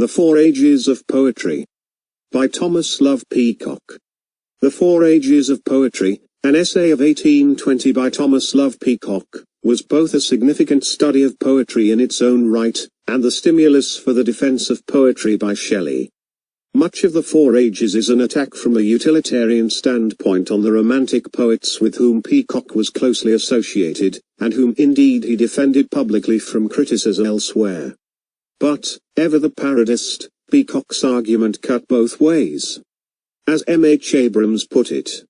The Four Ages of Poetry. By Thomas Love Peacock. The Four Ages of Poetry, an essay of 1820 by Thomas Love Peacock, was both a significant study of poetry in its own right, and the stimulus for the defense of poetry by Shelley. Much of the Four Ages is an attack from a utilitarian standpoint on the Romantic poets with whom Peacock was closely associated, and whom indeed he defended publicly from criticism elsewhere. But, ever the parodist, Peacock's argument cut both ways. As M. H. Abrams put it,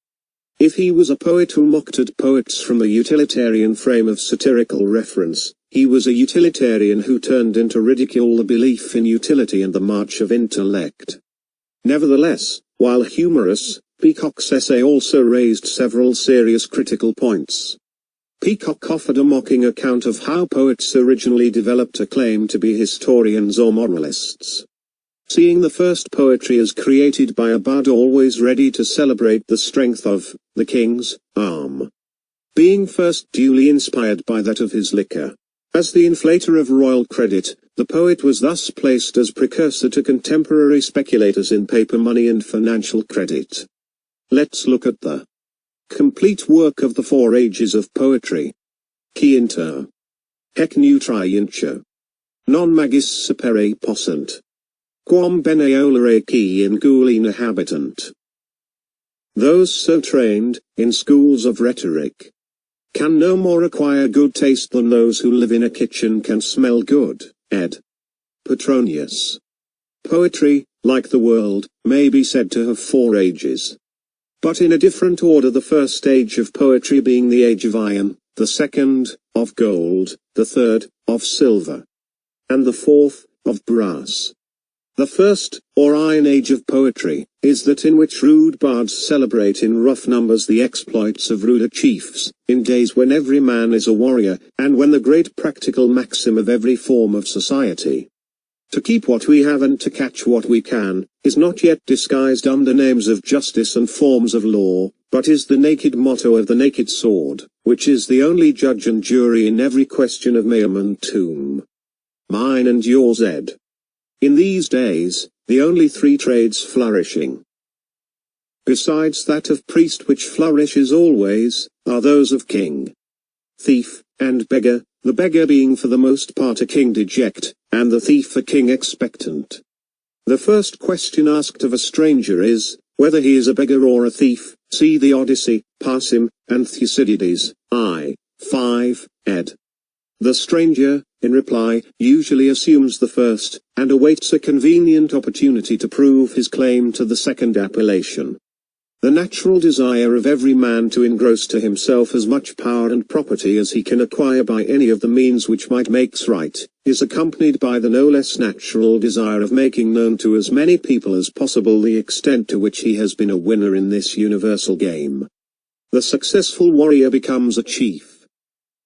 if he was a poet who mocked at poets from a utilitarian frame of satirical reference, he was a utilitarian who turned into ridicule the belief in utility and the march of intellect. Nevertheless, while humorous, Peacock's essay also raised several serious critical points. Peacock offered a mocking account of how poets originally developed a claim to be historians or moralists. Seeing the first poetry as created by a bard always ready to celebrate the strength of the king's arm. Being first duly inspired by that of his liquor. As the inflator of royal credit, the poet was thus placed as precursor to contemporary speculators in paper money and financial credit. Let's look at the complete work of the Four Ages of Poetry. Qui inter hec nutrientia non magis sapere possent, quam bene olere qui in gulina habitant. Those so trained, in schools of rhetoric, can no more acquire good taste than those who live in a kitchen can smell good. Ed. Petronius. Poetry, like the world, may be said to have four ages. But in a different order, the first age of poetry being the age of iron, the second, of gold, the third, of silver, and the fourth, of brass. The first, or Iron Age of poetry, is that in which rude bards celebrate in rough numbers the exploits of ruder chiefs, in days when every man is a warrior, and when the great practical maxim of every form of society, to keep what we have and to catch what we can, is not yet disguised under names of justice and forms of law, but is the naked motto of the naked sword, which is the only judge and jury in every question of meum and tuum. Mine and yours, Ed. In these days, the only three trades flourishing, besides that of priest which flourishes always, are those of king, thief, and beggar, the beggar being for the most part a king deject, and the thief a king expectant. The first question asked of a stranger is, whether he is a beggar or a thief. See the Odyssey, Parsim, and Thucydides, I. 5, ed. The stranger, in reply, usually assumes the first, and awaits a convenient opportunity to prove his claim to the second appellation. The natural desire of every man to engross to himself as much power and property as he can acquire by any of the means which might makes right, is accompanied by the no less natural desire of making known to as many people as possible the extent to which he has been a winner in this universal game. The successful warrior becomes a chief.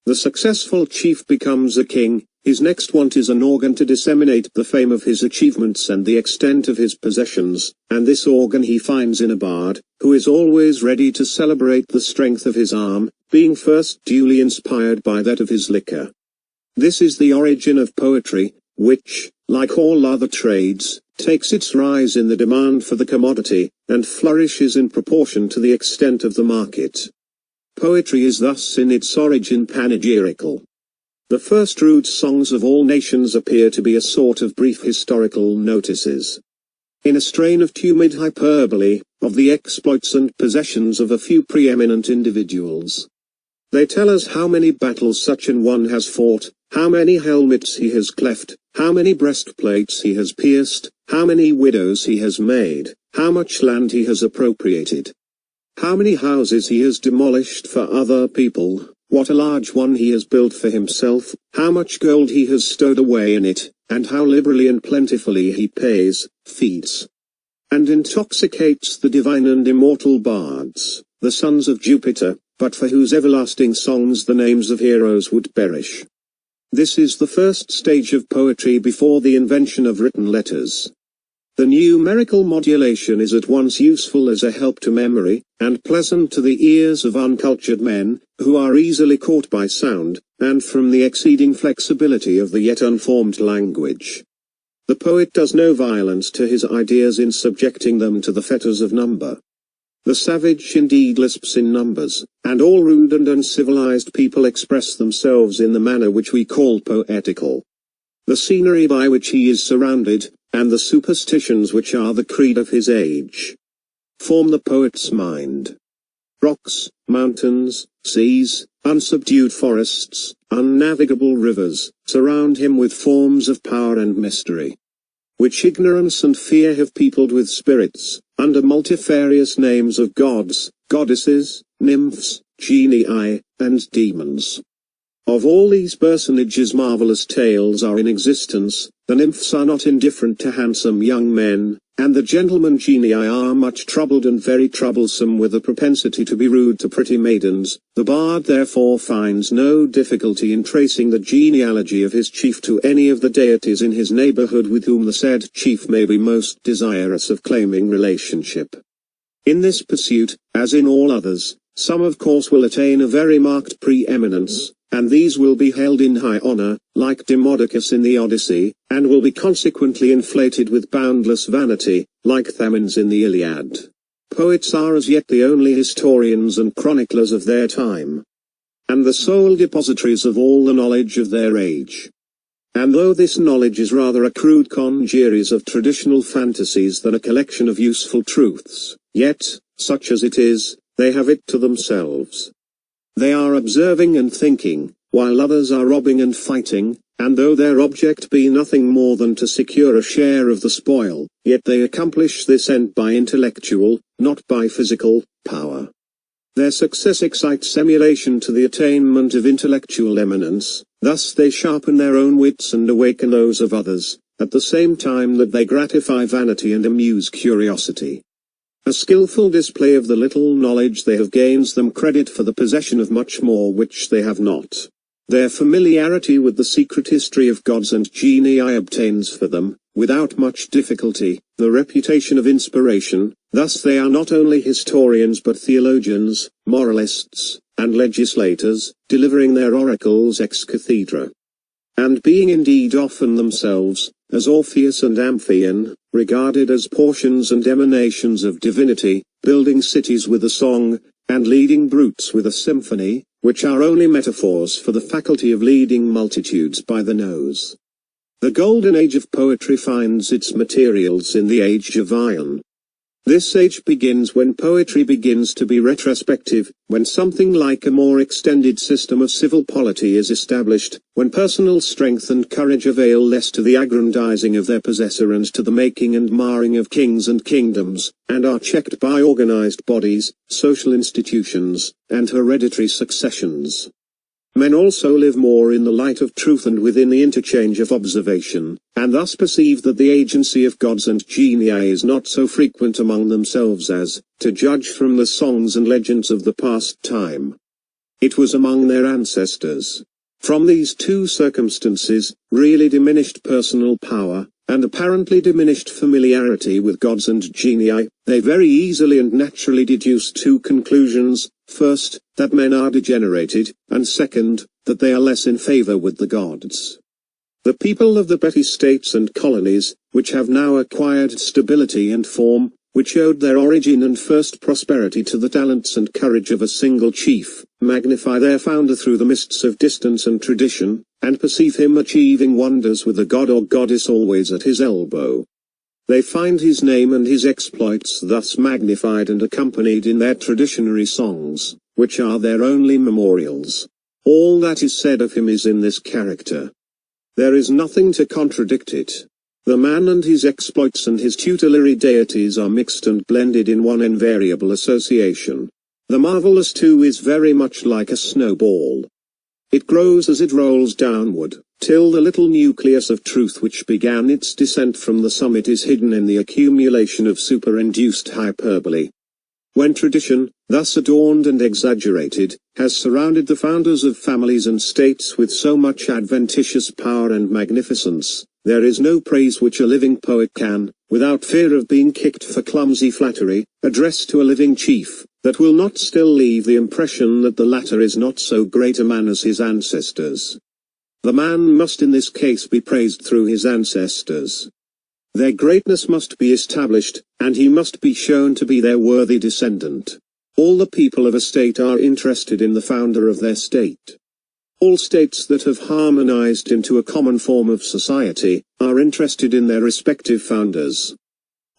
The successful chief becomes a king. His next want is an organ to disseminate the fame of his achievements and the extent of his possessions, and this organ he finds in a bard, who is always ready to celebrate the strength of his arm, being first duly inspired by that of his liquor. This is the origin of poetry, which, like all other trades, takes its rise in the demand for the commodity, and flourishes in proportion to the extent of the market. Poetry is thus in its origin panegyrical. The first rude songs of all nations appear to be a sort of brief historical notices, in a strain of tumid hyperbole, of the exploits and possessions of a few preeminent individuals. They tell us how many battles such an one has fought, how many helmets he has cleft, how many breastplates he has pierced, how many widows he has made, how much land he has appropriated, how many houses he has demolished for other people, what a large one he has built for himself, how much gold he has stowed away in it, and how liberally and plentifully he pays, feeds, and intoxicates the divine and immortal bards, the sons of Jupiter, but for whose everlasting songs the names of heroes would perish. This is the first stage of poetry before the invention of written letters. The numerical modulation is at once useful as a help to memory, and pleasant to the ears of uncultured men, who are easily caught by sound, and from the exceeding flexibility of the yet unformed language. The poet does no violence to his ideas in subjecting them to the fetters of number. The savage indeed lisps in numbers, and all rude and uncivilized people express themselves in the manner which we call poetical. The scenery by which he is surrounded, and the superstitions which are the creed of his age, form the poet's mind. Rocks, mountains, seas, unsubdued forests, unnavigable rivers, surround him with forms of power and mystery, which ignorance and fear have peopled with spirits, under multifarious names of gods, goddesses, nymphs, genii, and demons. Of all these personages marvelous tales are in existence. The nymphs are not indifferent to handsome young men, and the gentlemen genii are much troubled and very troublesome with a propensity to be rude to pretty maidens. The bard therefore finds no difficulty in tracing the genealogy of his chief to any of the deities in his neighborhood with whom the said chief may be most desirous of claiming relationship. In this pursuit, as in all others, some of course will attain a very marked preeminence, and these will be held in high honor, like Demodocus in the Odyssey, and will be consequently inflated with boundless vanity, like Thamins in the Iliad. Poets are as yet the only historians and chroniclers of their time, and the sole depositaries of all the knowledge of their age. And though this knowledge is rather a crude congeries of traditional fantasies than a collection of useful truths, yet, such as it is, they have it to themselves. They are observing and thinking, while others are robbing and fighting, and though their object be nothing more than to secure a share of the spoil, yet they accomplish this end by intellectual, not by physical, power. Their success excites emulation to the attainment of intellectual eminence, thus they sharpen their own wits and awaken those of others, at the same time that they gratify vanity and amuse curiosity. A skillful display of the little knowledge they have gains them credit for the possession of much more which they have not. Their familiarity with the secret history of gods and genii obtains for them, without much difficulty, the reputation of inspiration. Thus they are not only historians but theologians, moralists, and legislators, delivering their oracles ex cathedra. And being indeed often themselves, as Orpheus and Amphion, regarded as portions and emanations of divinity, building cities with a song, and leading brutes with a symphony, which are only metaphors for the faculty of leading multitudes by the nose. The golden age of poetry finds its materials in the age of iron. This age begins when poetry begins to be retrospective, when something like a more extended system of civil polity is established, when personal strength and courage avail less to the aggrandizing of their possessor and to the making and marring of kings and kingdoms, and are checked by organized bodies, social institutions, and hereditary successions. Men also live more in the light of truth and within the interchange of observation, and thus perceive that the agency of gods and genii is not so frequent among themselves as, to judge from the songs and legends of the past time, it was among their ancestors. From these two circumstances, really diminished personal power, and apparently diminished familiarity with gods and genii, they very easily and naturally deduce two conclusions: first, that men are degenerated, and second, that they are less in favor with the gods. The people of the petty states and colonies, which have now acquired stability and form, which owed their origin and first prosperity to the talents and courage of a single chief, magnify their founder through the mists of distance and tradition, and perceive him achieving wonders with a god or goddess always at his elbow. They find his name and his exploits thus magnified and accompanied in their traditionary songs, which are their only memorials. All that is said of him is in this character. There is nothing to contradict it. The man and his exploits and his tutelary deities are mixed and blended in one invariable association. The marvelous too is very much like a snowball. It grows as it rolls downward, till the little nucleus of truth which began its descent from the summit is hidden in the accumulation of superinduced hyperbole. When tradition, thus adorned and exaggerated, has surrounded the founders of families and states with so much adventitious power and magnificence, there is no praise which a living poet can, without fear of being kicked for clumsy flattery, address to a living chief, that will not still leave the impression that the latter is not so great a man as his ancestors. The man must in this case be praised through his ancestors. Their greatness must be established, and he must be shown to be their worthy descendant. All the people of a state are interested in the founder of their state. All states that have harmonized into a common form of society are interested in their respective founders.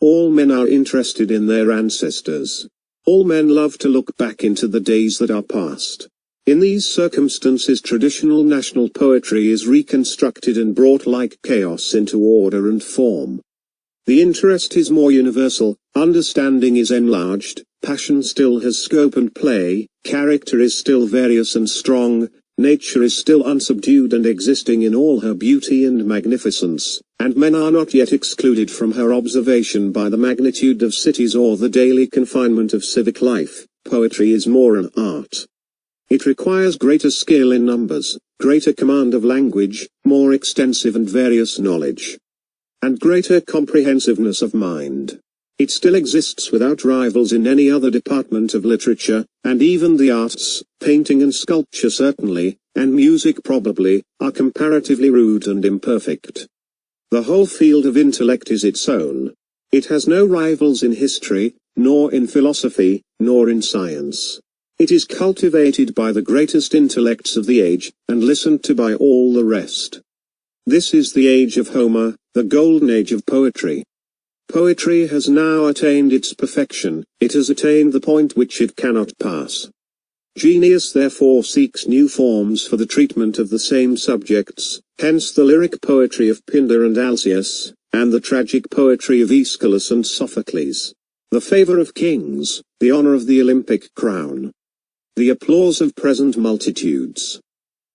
All men are interested in their ancestors. All men love to look back into the days that are past. In these circumstances, traditional national poetry is reconstructed and brought like chaos into order and form. The interest is more universal, understanding is enlarged, passion still has scope and play, character is still various and strong, nature is still unsubdued and existing in all her beauty and magnificence, and men are not yet excluded from her observation by the magnitude of cities or the daily confinement of civic life. Poetry is more an art. It requires greater skill in numbers, greater command of language, more extensive and various knowledge, and greater comprehensiveness of mind. It still exists without rivals in any other department of literature, and even the arts, painting and sculpture certainly, and music probably, are comparatively rude and imperfect. The whole field of intellect is its own. It has no rivals in history, nor in philosophy, nor in science. It is cultivated by the greatest intellects of the age, and listened to by all the rest. This is the age of Homer, the golden age of poetry. Poetry has now attained its perfection, it has attained the point which it cannot pass. Genius therefore seeks new forms for the treatment of the same subjects, hence the lyric poetry of Pindar and Alcaeus, and the tragic poetry of Aeschylus and Sophocles. The favor of kings, the honor of the Olympic crown, the applause of present multitudes,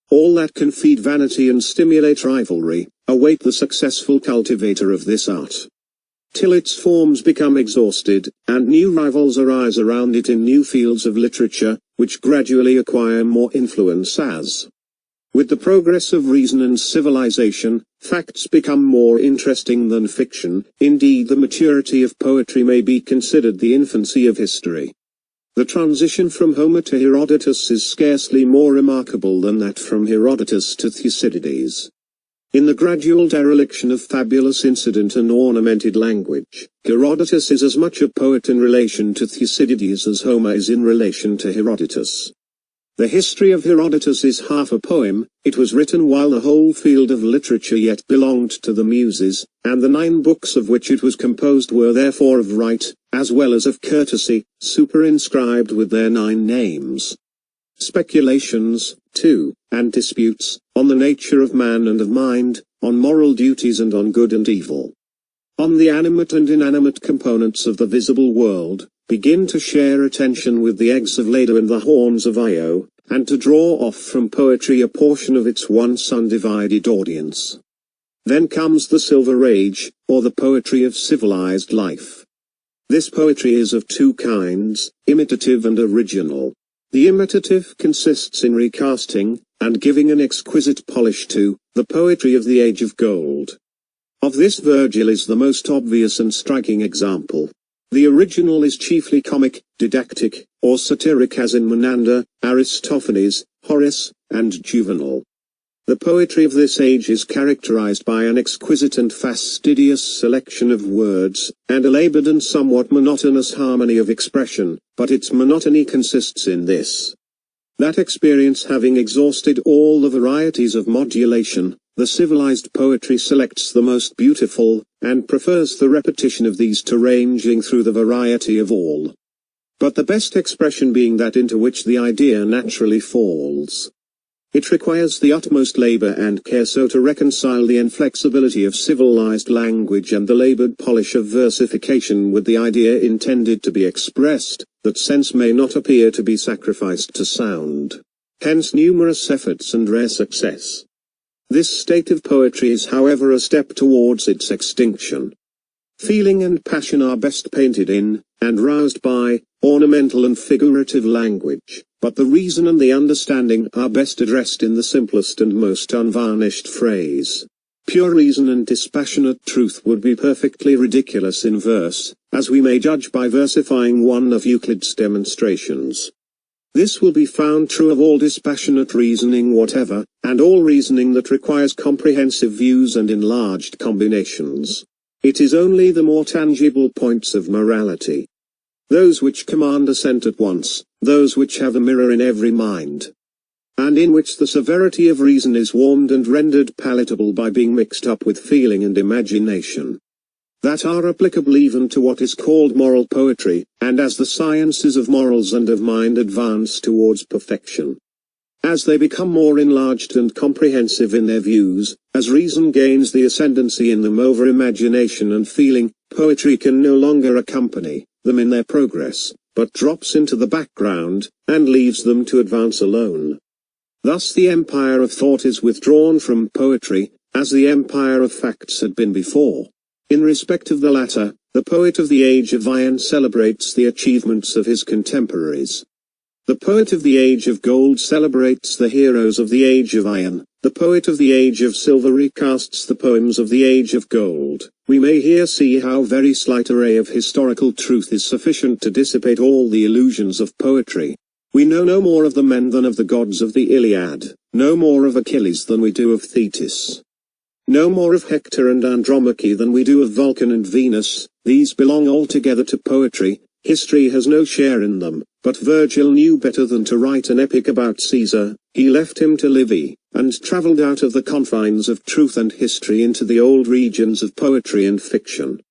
all that can feed vanity and stimulate rivalry, await the successful cultivator of this art, till its forms become exhausted, and new rivals arise around it in new fields of literature, which gradually acquire more influence as, with the progress of reason and civilization, facts become more interesting than fiction. Indeed, the maturity of poetry may be considered the infancy of history. The transition from Homer to Herodotus is scarcely more remarkable than that from Herodotus to Thucydides. In the gradual dereliction of fabulous incident and ornamented language, Herodotus is as much a poet in relation to Thucydides as Homer is in relation to Herodotus. The history of Herodotus is half a poem. It was written while the whole field of literature yet belonged to the Muses, and the 9 books of which it was composed were therefore of right, as well as of courtesy, superinscribed with their 9 names. Speculations, too, and disputes, on the nature of man and of mind, on moral duties and on good and evil, on the animate and inanimate components of the visible world, begin to share attention with the eggs of Leda and the horns of Io, and to draw off from poetry a portion of its once undivided audience. Then comes the Silver Age, or the poetry of civilized life. This poetry is of 2 kinds, imitative and original. The imitative consists in recasting, and giving an exquisite polish to, the poetry of the Age of Gold. Of this Virgil is the most obvious and striking example. The original is chiefly comic, didactic, or satiric as in Menander, Aristophanes, Horace, and Juvenal. The poetry of this age is characterized by an exquisite and fastidious selection of words, and a labored and somewhat monotonous harmony of expression, but its monotony consists in this: that experience having exhausted all the varieties of modulation, the civilized poetry selects the most beautiful, and prefers the repetition of these to ranging through the variety of all. But the best expression being that into which the idea naturally falls. It requires the utmost labor and care so to reconcile the inflexibility of civilized language and the labored polish of versification with the idea intended to be expressed, that sense may not appear to be sacrificed to sound. Hence numerous efforts and rare success. This state of poetry is however a step towards its extinction. Feeling and passion are best painted in, and roused by, ornamental and figurative language, but the reason and the understanding are best addressed in the simplest and most unvarnished phrase. Pure reason and dispassionate truth would be perfectly ridiculous in verse, as we may judge by versifying one of Euclid's demonstrations. This will be found true of all dispassionate reasoning whatever, and all reasoning that requires comprehensive views and enlarged combinations. It is only the more tangible points of morality. Those which command assent at once, those which have a mirror in every mind, and in which the severity of reason is warmed and rendered palatable by being mixed up with feeling and imagination, that are applicable even to what is called moral poetry, and as the sciences of morals and of mind advance towards perfection, as they become more enlarged and comprehensive in their views, as reason gains the ascendancy in them over imagination and feeling, poetry can no longer accompany them in their progress, but drops into the background, and leaves them to advance alone. Thus the empire of thought is withdrawn from poetry, as the empire of facts had been before. In respect of the latter, the poet of the age of iron celebrates the achievements of his contemporaries. The poet of the age of gold celebrates the heroes of the age of iron. The poet of the age of silver recasts the poems of the age of gold. We may here see how very slight array of historical truth is sufficient to dissipate all the illusions of poetry. We know no more of the men than of the gods of the Iliad, no more of Achilles than we do of Thetis, no more of Hector and Andromache than we do of Vulcan and Venus. These belong altogether to poetry. History has no share in them, but Virgil knew better than to write an epic about Caesar. He left him to Livy, and travelled out of the confines of truth and history into the old regions of poetry and fiction.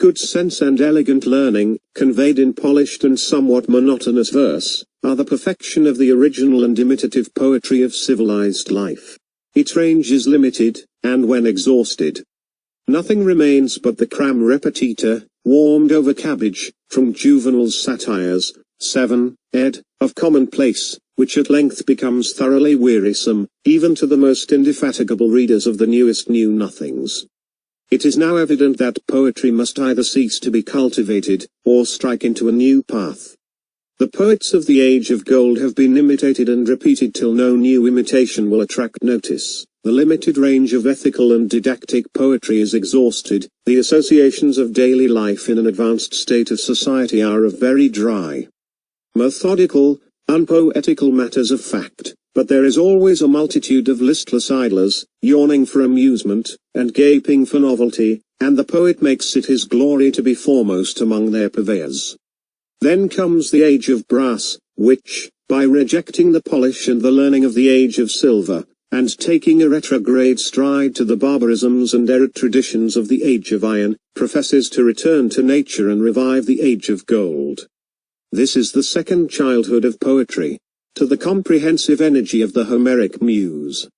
Good sense and elegant learning, conveyed in polished and somewhat monotonous verse, are the perfection of the original and imitative poetry of civilized life. Its range is limited, and when exhausted, nothing remains but the cram repetita, warmed over cabbage, from Juvenal's satires, 7, ed., of commonplace, which at length becomes thoroughly wearisome, even to the most indefatigable readers of the newest new nothings. It is now evident that poetry must either cease to be cultivated, or strike into a new path. The poets of the age of gold have been imitated and repeated till no new imitation will attract notice. The limited range of ethical and didactic poetry is exhausted. The associations of daily life in an advanced state of society are of very dry, methodical, unpoetical matters of fact, but there is always a multitude of listless idlers, yawning for amusement, and gaping for novelty, and the poet makes it his glory to be foremost among their purveyors. Then comes the age of brass, which, by rejecting the polish and the learning of the age of silver, and taking a retrograde stride to the barbarisms and errant traditions of the age of iron, professes to return to nature and revive the age of gold. This is the second childhood of poetry, to the comprehensive energy of the Homeric muse,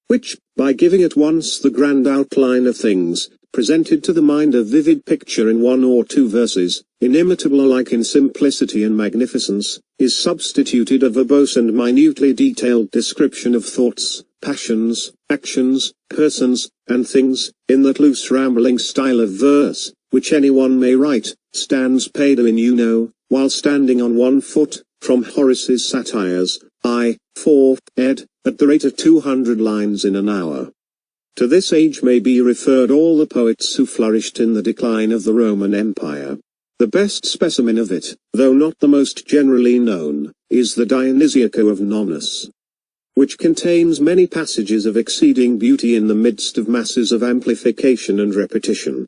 which, by giving at once the grand outline of things, presented to the mind a vivid picture in one or two verses, inimitable alike in simplicity and magnificence, is substituted a verbose and minutely detailed description of thoughts, passions, actions, persons, and things, in that loose rambling style of verse, which anyone may write, stands paido in while standing on one foot, from Horace's satires, 4, ed., at the rate of 200 lines in an hour. To this age may be referred all the poets who flourished in the decline of the Roman Empire. The best specimen of it, though not the most generally known, is the Dionysiaco of Nonnus, which contains many passages of exceeding beauty in the midst of masses of amplification and repetition.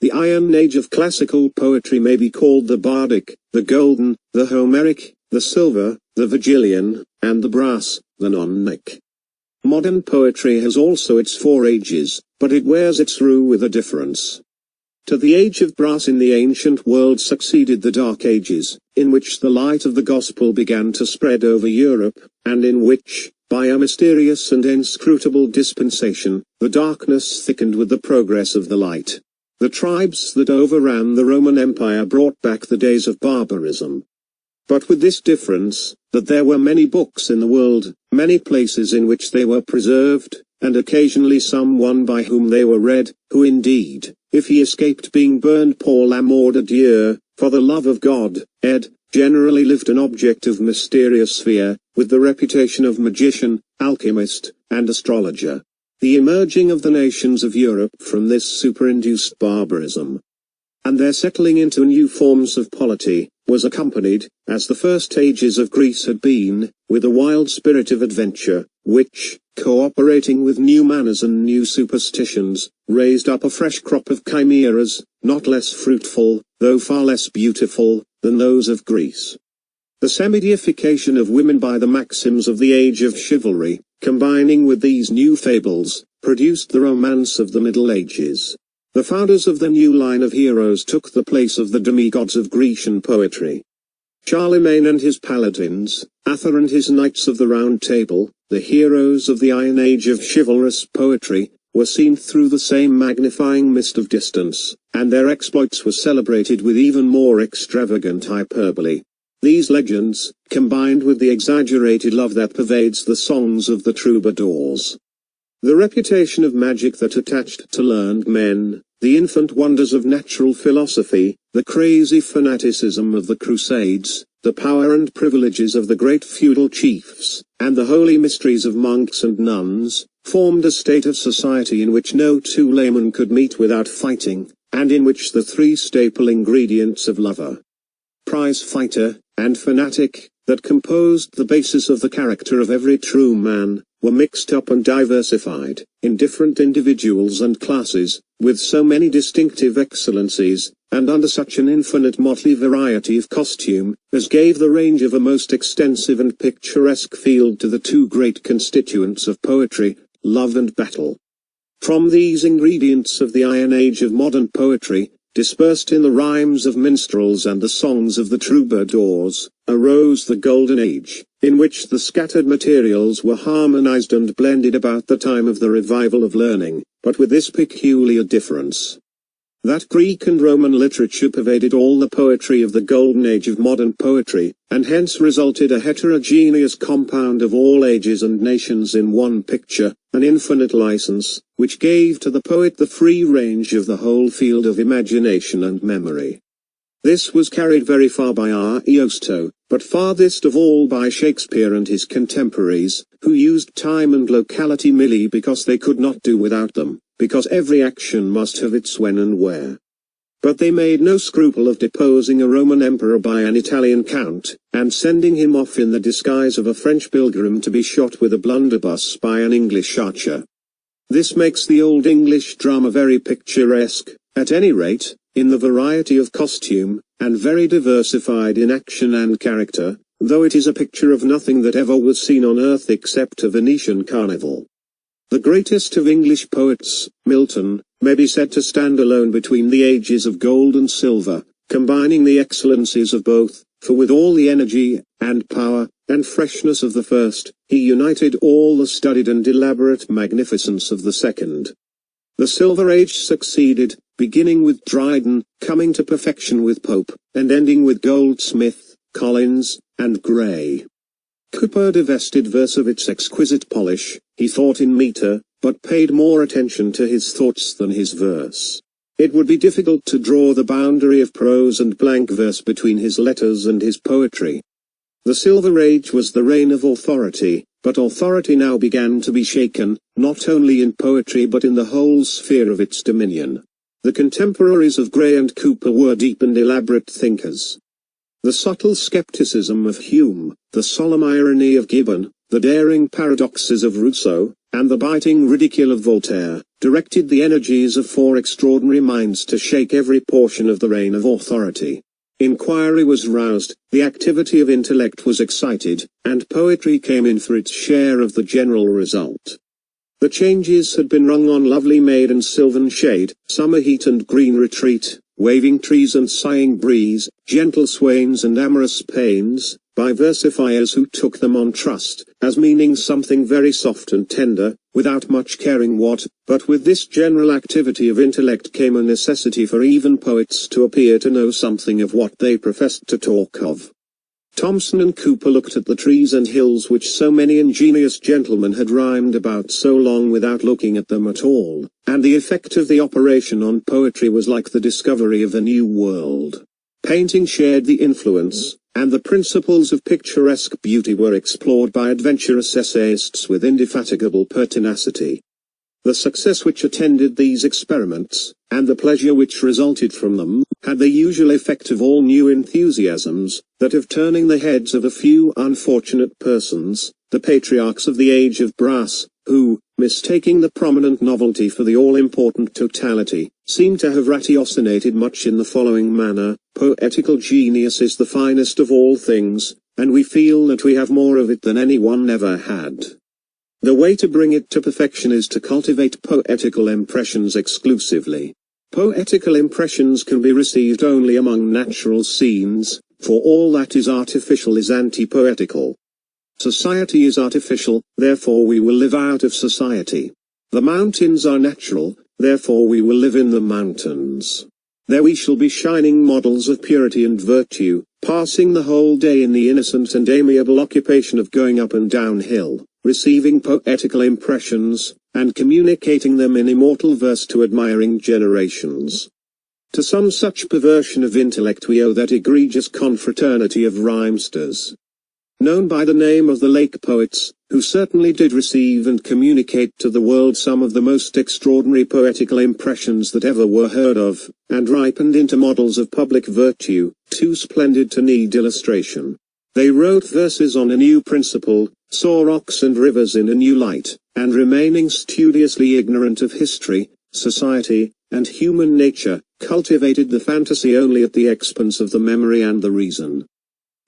The Iron Age of classical poetry may be called the Bardic, the Golden, the Homeric, the Silver, the Virgilian, and the Brass, the Nonic. Modern poetry has also its 4 ages, but it wears its rue with a difference. To the age of brass in the ancient world succeeded the Dark Ages, in which the light of the gospel began to spread over Europe, and in which, by a mysterious and inscrutable dispensation, the darkness thickened with the progress of the light. The tribes that overran the Roman Empire brought back the days of barbarism, but with this difference, that there were many books in the world, many places in which they were preserved, and occasionally some one by whom they were read, who indeed, if he escaped being burned pour l'amour de Dieu, for the love of God, ed., generally lived an object of mysterious fear, with the reputation of magician, alchemist, and astrologer. The emerging of the nations of Europe from this superinduced barbarism, and their settling into new forms of polity, was accompanied, as the first ages of Greece had been, with a wild spirit of adventure, which, cooperating with new manners and new superstitions, raised up a fresh crop of chimeras, not less fruitful, though far less beautiful, than those of Greece. The semi-deification of women by the maxims of the age of chivalry, combining with these new fables, produced the romance of the Middle Ages. The founders of the new line of heroes took the place of the demigods of Grecian poetry. Charlemagne and his paladins, Arthur and his knights of the Round Table, the heroes of the Iron Age of chivalrous poetry, were seen through the same magnifying mist of distance, and their exploits were celebrated with even more extravagant hyperbole. These legends, combined with the exaggerated love that pervades the songs of the troubadours, the reputation of magic that attached to learned men, the infant wonders of natural philosophy, the crazy fanaticism of the Crusades, the power and privileges of the great feudal chiefs, and the holy mysteries of monks and nuns, formed a state of society in which no two laymen could meet without fighting, and in which the three staple ingredients of lover, prize-fighter, and fanatic, that composed the basis of the character of every true man, were mixed up and diversified, in different individuals and classes, with so many distinctive excellencies, and under such an infinite motley variety of costume, as gave the range of a most extensive and picturesque field to the two great constituents of poetry, love and battle. From these ingredients of the Iron Age of modern poetry, dispersed in the rhymes of minstrels and the songs of the troubadours, arose the Golden Age, in which the scattered materials were harmonized and blended about the time of the revival of learning, but with this peculiar difference, that Greek and Roman literature pervaded all the poetry of the Golden Age of modern poetry, and hence resulted a heterogeneous compound of all ages and nations in one picture, an infinite license, which gave to the poet the free range of the whole field of imagination and memory. This was carried very far by Ariosto, but farthest of all by Shakespeare and his contemporaries, who used time and locality merely because they could not do without them, because every action must have its when and where. But they made no scruple of deposing a Roman emperor by an Italian count, and sending him off in the disguise of a French pilgrim to be shot with a blunderbuss by an English archer. This makes the Old English drama very picturesque, at any rate, in the variety of costume, and very diversified in action and character, though it is a picture of nothing that ever was seen on earth except a Venetian carnival. The greatest of English poets, Milton, may be said to stand alone between the ages of gold and silver, combining the excellencies of both, for with all the energy, and power, and freshness of the first, he united all the studied and elaborate magnificence of the second. The Silver Age succeeded, beginning with Dryden, coming to perfection with Pope, and ending with Goldsmith, Collins, and Gray. Cooper divested verse of its exquisite polish, he thought in metre, but paid more attention to his thoughts than his verse. It would be difficult to draw the boundary of prose and blank verse between his letters and his poetry. The Silver Age was the reign of authority, but authority now began to be shaken, not only in poetry but in the whole sphere of its dominion. The contemporaries of Gray and Cooper were deep and elaborate thinkers. The subtle skepticism of Hume, the solemn irony of Gibbon, the daring paradoxes of Rousseau, and the biting ridicule of Voltaire, directed the energies of four extraordinary minds to shake every portion of the reign of authority. Inquiry was roused, the activity of intellect was excited, and poetry came in for its share of the general result. The changes had been rung on lovely maid and sylvan shade, summer heat and green retreat, waving trees and sighing breeze, gentle swains and amorous pains, by versifiers who took them on trust, as meaning something very soft and tender, without much caring what, but with this general activity of intellect came a necessity for even poets to appear to know something of what they professed to talk of. Thomson and Cooper looked at the trees and hills which so many ingenious gentlemen had rhymed about so long without looking at them at all, and the effect of the operation on poetry was like the discovery of a new world. Painting shared the influence, and the principles of picturesque beauty were explored by adventurous essayists with indefatigable pertinacity. The success which attended these experiments, and the pleasure which resulted from them, had the usual effect of all new enthusiasms, that of turning the heads of a few unfortunate persons, the patriarchs of the age of brass, who, mistaking the prominent novelty for the all-important totality, seem to have ratiocinated much in the following manner: poetical genius is the finest of all things, and we feel that we have more of it than anyone ever had. The way to bring it to perfection is to cultivate poetical impressions exclusively. Poetical impressions can be received only among natural scenes, for all that is artificial is anti-poetical. Society is artificial, therefore we will live out of society. The mountains are natural, therefore we will live in the mountains. There we shall be shining models of purity and virtue, passing the whole day in the innocent and amiable occupation of going up and down hill, receiving poetical impressions, and communicating them in immortal verse to admiring generations. To some such perversion of intellect we owe that egregious confraternity of rhymesters, known by the name of the Lake Poets, who certainly did receive and communicate to the world some of the most extraordinary poetical impressions that ever were heard of, and ripened into models of public virtue, too splendid to need illustration. They wrote verses on a new principle, saw rocks and rivers in a new light, and remaining studiously ignorant of history, society, and human nature, cultivated the fantasy only at the expense of the memory and the reason.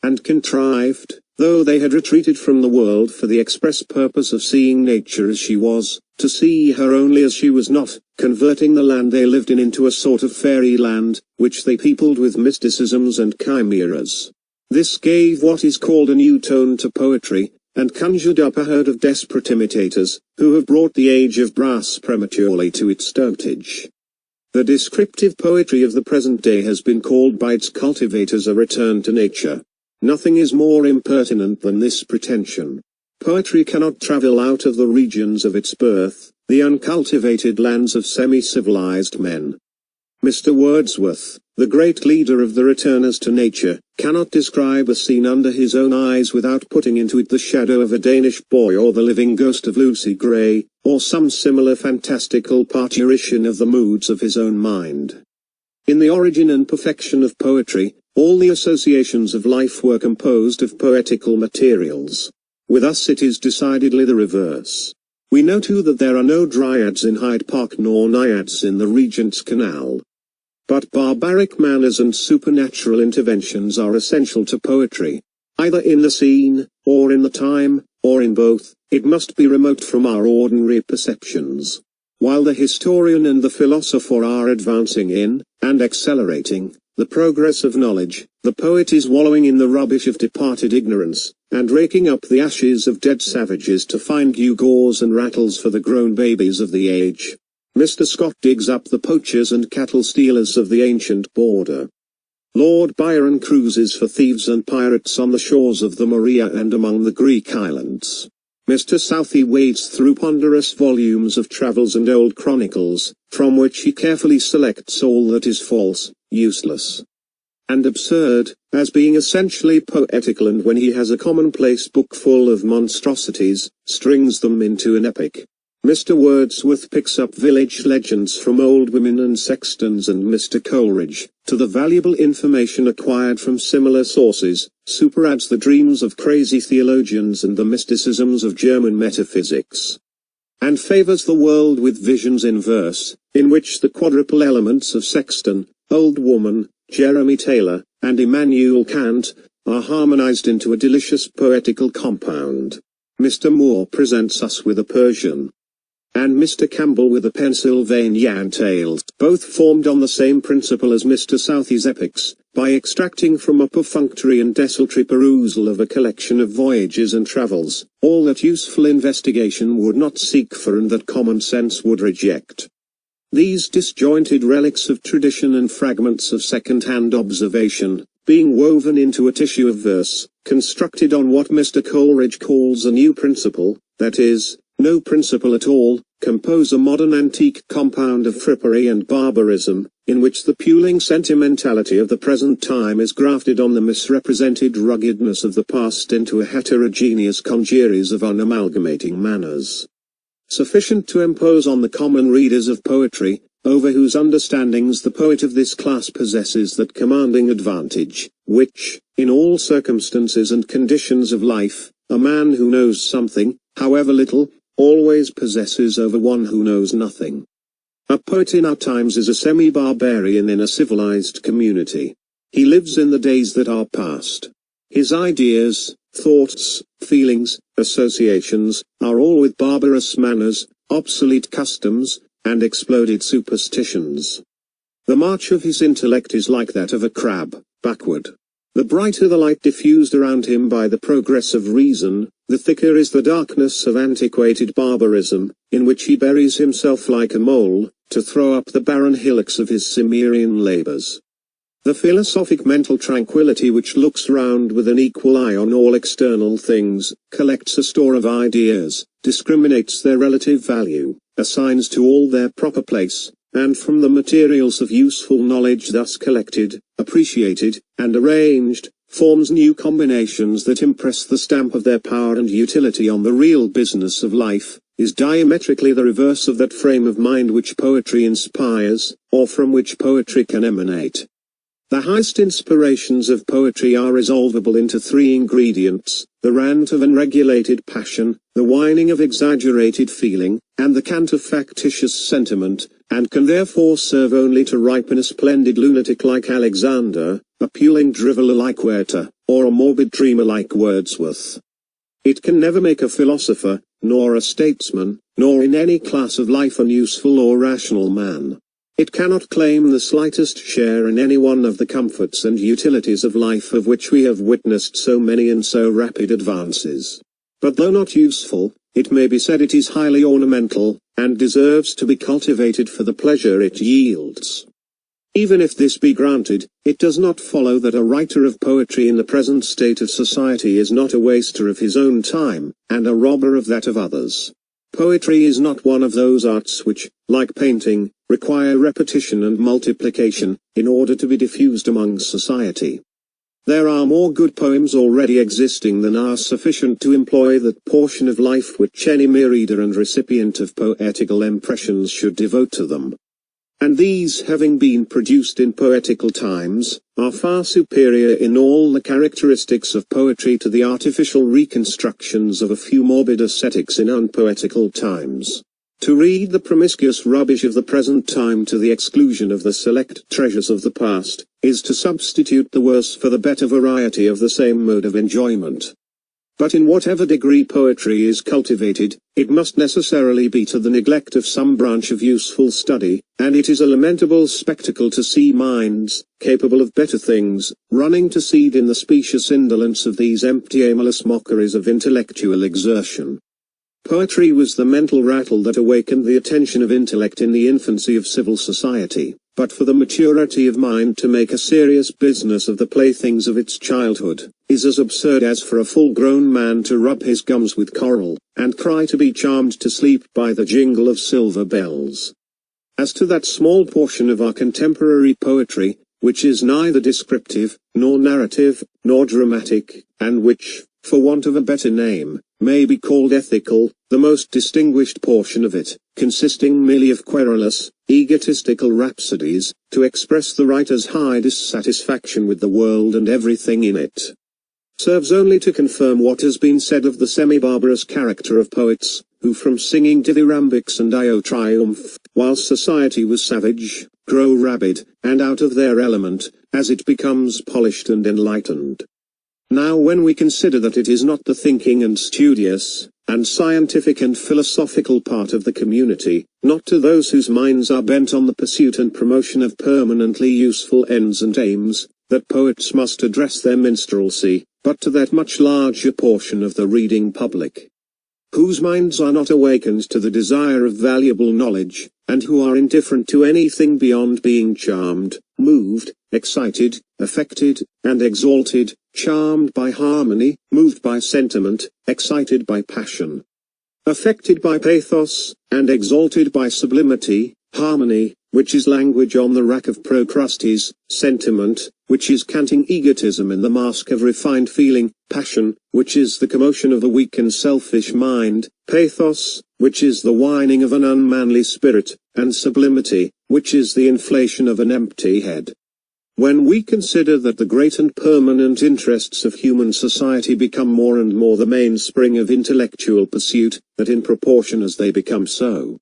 And contrived, though they had retreated from the world for the express purpose of seeing nature as she was, to see her only as she was not, converting the land they lived in into a sort of fairy land, which they peopled with mysticisms and chimeras. This gave what is called a new tone to poetry, and conjured up a herd of desperate imitators, who have brought the age of brass prematurely to its dotage. The descriptive poetry of the present day has been called by its cultivators a return to nature. Nothing is more impertinent than this pretension. Poetry cannot travel out of the regions of its birth, the uncultivated lands of semi-civilized men. Mr. Wordsworth, the great leader of the returners to nature, cannot describe a scene under his own eyes without putting into it the shadow of a Danish boy or the living ghost of Lucy Gray, or some similar fantastical parturition of the moods of his own mind. In the origin and perfection of poetry, all the associations of life were composed of poetical materials. With us it is decidedly the reverse. We know too that there are no dryads in Hyde Park nor naiads in the Regent's Canal. But barbaric manners and supernatural interventions are essential to poetry. Either in the scene, or in the time, or in both, it must be remote from our ordinary perceptions. While the historian and the philosopher are advancing in, and accelerating, the progress of knowledge, the poet is wallowing in the rubbish of departed ignorance, and raking up the ashes of dead savages to find gewgaws and rattles for the grown babies of the age. Mr. Scott digs up the poachers and cattle stealers of the ancient border. Lord Byron cruises for thieves and pirates on the shores of the Morea and among the Greek islands. Mr. Southey wades through ponderous volumes of travels and old chronicles, from which he carefully selects all that is false, useless, and absurd, as being essentially poetical, and when he has a commonplace book full of monstrosities, strings them into an epic. Mr. Wordsworth picks up village legends from old women and sextons, and Mr. Coleridge, to the valuable information acquired from similar sources, superadds the dreams of crazy theologians and the mysticisms of German metaphysics, and favors the world with visions in verse, in which the quadruple elements of sexton, old woman, Jeremy Taylor, and Immanuel Kant, are harmonized into a delicious poetical compound. Mr. Moore presents us with a Persian, and Mr. Campbell with a Pennsylvanian Tales, both formed on the same principle as Mr. Southey's epics, by extracting from a perfunctory and desultory perusal of a collection of voyages and travels, all that useful investigation would not seek for and that common sense would reject. These disjointed relics of tradition and fragments of second-hand observation, being woven into a tissue of verse, constructed on what Mr. Coleridge calls a new principle, that is, no principle at all, compose a modern antique compound of frippery and barbarism, in which the puling sentimentality of the present time is grafted on the misrepresented ruggedness of the past into a heterogeneous congeries of unamalgamating manners, sufficient to impose on the common readers of poetry, over whose understandings the poet of this class possesses that commanding advantage, which, in all circumstances and conditions of life, a man who knows something, however little, always possesses over one who knows nothing. A poet in our times is a semi-barbarian in a civilized community. He lives in the days that are past. His ideas, thoughts, feelings, associations, are all with barbarous manners, obsolete customs, and exploded superstitions. The march of his intellect is like that of a crab, backward. The brighter the light diffused around him by the progress of reason, the thicker is the darkness of antiquated barbarism, in which he buries himself like a mole, to throw up the barren hillocks of his Cimmerian labors. The philosophic mental tranquility which looks round with an equal eye on all external things, collects a store of ideas, discriminates their relative value, assigns to all their proper place, and from the materials of useful knowledge thus collected, appreciated, and arranged, forms new combinations that impress the stamp of their power and utility on the real business of life, is diametrically the reverse of that frame of mind which poetry inspires, or from which poetry can emanate. The highest inspirations of poetry are resolvable into three ingredients: the rant of unregulated passion, the whining of exaggerated feeling, and the cant of factitious sentiment, and can therefore serve only to ripen a splendid lunatic like Alexander, a puling driveller like Werther, or a morbid dreamer like Wordsworth. It can never make a philosopher, nor a statesman, nor in any class of life an useful or rational man. It cannot claim the slightest share in any one of the comforts and utilities of life of which we have witnessed so many and so rapid advances. But though not useful, it may be said it is highly ornamental, and deserves to be cultivated for the pleasure it yields. Even if this be granted, it does not follow that a writer of poetry in the present state of society is not a waster of his own time, and a robber of that of others. Poetry is not one of those arts which, like painting, require repetition and multiplication, in order to be diffused among society. There are more good poems already existing than are sufficient to employ that portion of life which any mere reader and recipient of poetical impressions should devote to them. And these, having been produced in poetical times, are far superior in all the characteristics of poetry to the artificial reconstructions of a few morbid ascetics in unpoetical times. To read the promiscuous rubbish of the present time to the exclusion of the select treasures of the past, is to substitute the worse for the better variety of the same mode of enjoyment. But in whatever degree poetry is cultivated, it must necessarily be to the neglect of some branch of useful study, and it is a lamentable spectacle to see minds, capable of better things, running to seed in the specious indolence of these empty aimless mockeries of intellectual exertion. Poetry was the mental rattle that awakened the attention of intellect in the infancy of civil society, but for the maturity of mind to make a serious business of the playthings of its childhood, is as absurd as for a full-grown man to rub his gums with coral, and cry to be charmed to sleep by the jingle of silver bells. As to that small portion of our contemporary poetry, which is neither descriptive, nor narrative, nor dramatic, and which, for want of a better name, may be called ethical, the most distinguished portion of it, consisting merely of querulous, egotistical rhapsodies, to express the writer's high dissatisfaction with the world and everything in it, serves only to confirm what has been said of the semi-barbarous character of poets, who from singing dithyrambics and Io triumph, whilst society was savage, grow rabid, and out of their element, as it becomes polished and enlightened. Now when we consider that it is not the thinking and studious, and scientific and philosophical part of the community, not to those whose minds are bent on the pursuit and promotion of permanently useful ends and aims, that poets must address their minstrelsy, but to that much larger portion of the reading public, whose minds are not awakened to the desire of valuable knowledge, and who are indifferent to anything beyond being charmed, moved, excited, affected, and exalted, charmed by harmony, moved by sentiment, excited by passion, affected by pathos, and exalted by sublimity, harmony, which is language on the rack of Procrustes; sentiment, which is canting egotism in the mask of refined feeling; passion, which is the commotion of the weak and selfish mind; pathos, which is the whining of an unmanly spirit; and sublimity, which is the inflation of an empty head. When we consider that the great and permanent interests of human society become more and more the mainspring of intellectual pursuit, that in proportion as they become so,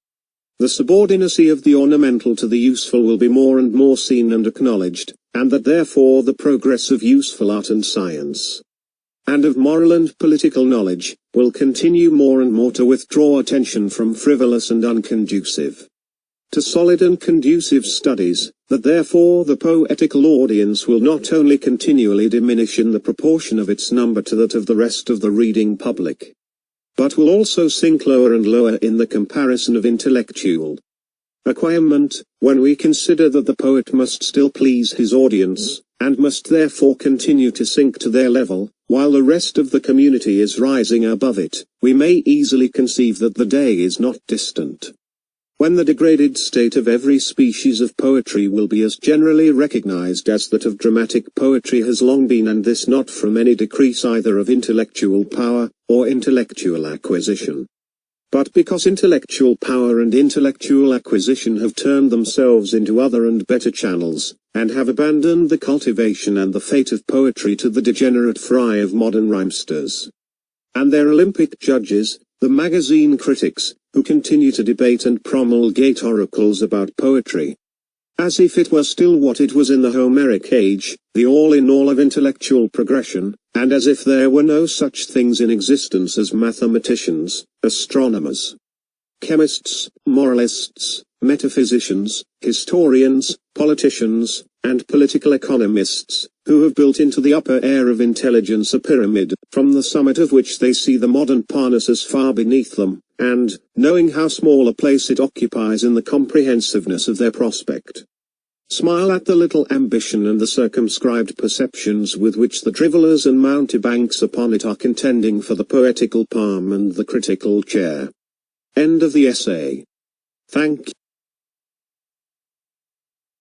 the subordinacy of the ornamental to the useful will be more and more seen and acknowledged, and that therefore the progress of useful art and science, and of moral and political knowledge, will continue more and more to withdraw attention from frivolous and unconducive to solid and conducive studies, that therefore the poetical audience will not only continually diminish in the proportion of its number to that of the rest of the reading public, but will also sink lower and lower in the comparison of intellectual acquirement, when we consider that the poet must still please his audience, and must therefore continue to sink to their level, while the rest of the community is rising above it. We may easily conceive that the day is not distant when the degraded state of every species of poetry will be as generally recognized as that of dramatic poetry has long been, and this not from any decrease either of intellectual power, or intellectual acquisition, but because intellectual power and intellectual acquisition have turned themselves into other and better channels, and have abandoned the cultivation and the fate of poetry to the degenerate fry of modern rhymesters and their Olympic judges, the magazine critics, who continue to debate and promulgate oracles about poetry, as if it were still what it was in the Homeric age, the all-in-all of intellectual progression, and as if there were no such things in existence as mathematicians, astronomers, chemists, moralists, metaphysicians, historians, politicians, and political economists, who have built into the upper air of intelligence a pyramid, from the summit of which they see the modern Parnassus far beneath them, and, knowing how small a place it occupies in the comprehensiveness of their prospect, smile at the little ambition and the circumscribed perceptions with which the drivellers and mountebanks upon it are contending for the poetical palm and the critical chair. End of the essay. Thank you.